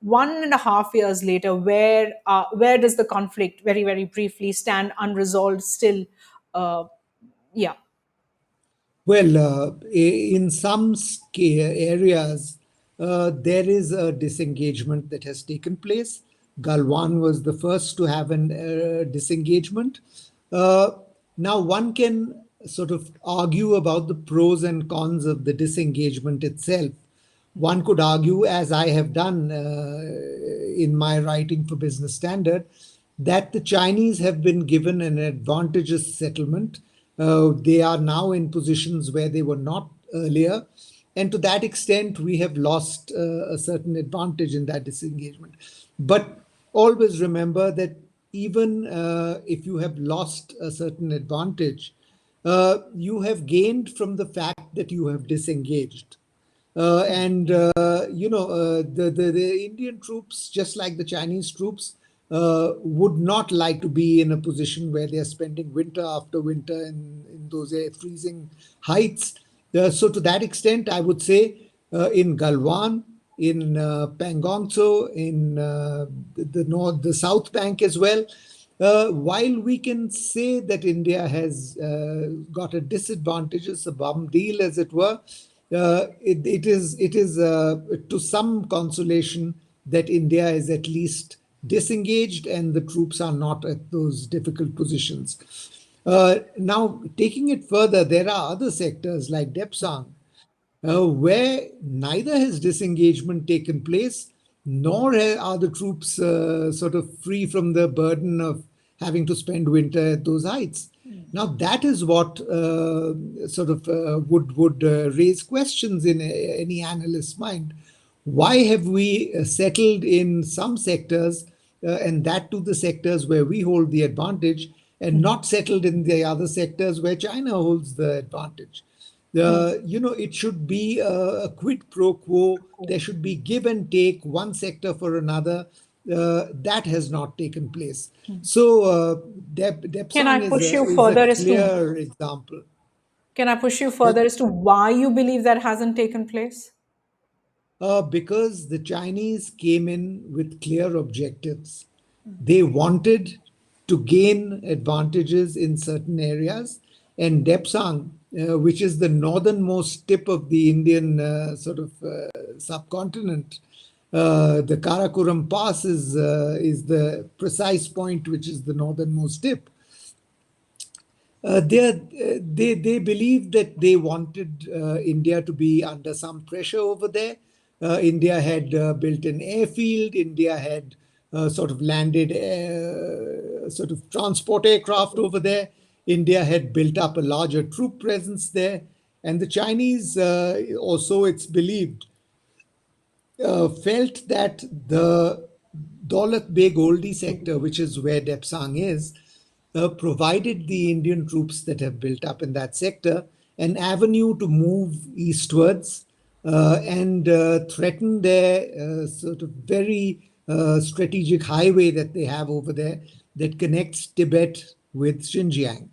1.5 years later, where does the conflict, very, very briefly, stand unresolved still? Yeah. Well, in some areas, there is a disengagement that has taken place. Galwan was the first to have an disengagement. Uh, Now, one can sort of argue about the pros and cons of the disengagement itself. One could argue, as I have done in my writing for Business Standard, that the Chinese have been given an advantageous settlement. They are now in positions where they were not earlier. And to that extent, we have lost a certain advantage in that disengagement. But always remember that even if you have lost a certain advantage, you have gained from the fact that you have disengaged. The Indian troops, just like the Chinese troops, would not like to be in a position where they're spending winter after winter in those freezing heights. So to that extent, I would say in Galwan, in Pangong Tso, in the South Bank as well, while we can say that India has got a disadvantageous, a bum deal, as it were, it is to some consolation that India is at least disengaged and the troops are not at those difficult positions. Now, taking it further, there are other sectors like Depsang, where neither has disengagement taken place, nor are the troops sort of free from the burden of having to spend winter at those heights. Now, that is what would raise questions in any analyst's mind. Why have we settled in some sectors, and that to the sectors where we hold the advantage, and not settled in the other sectors where China holds the advantage? It should be a quid pro quo. There should be give and take, one sector for another. That has not taken place. So Can I Depsang push you is a further as to clear example. can I push you further as to why you believe that hasn't taken place? Because the Chinese came in with clear objectives. They wanted to gain advantages in certain areas, and Depsang, which is the northernmost tip of the Indian subcontinent, the Karakoram Pass is the precise point, which is the northernmost tip. They believed that they wanted India to be under some pressure over there. India had built an airfield. India had sort of landed sort of transport aircraft over there. India had built up a larger troop presence there. And the Chinese, also it's believed, felt that the Daulat Beg Oldi sector, which is where Depsang is, provided the Indian troops that have built up in that sector an avenue to move eastwards and threaten their sort of very strategic highway that they have over there that connects Tibet with Xinjiang.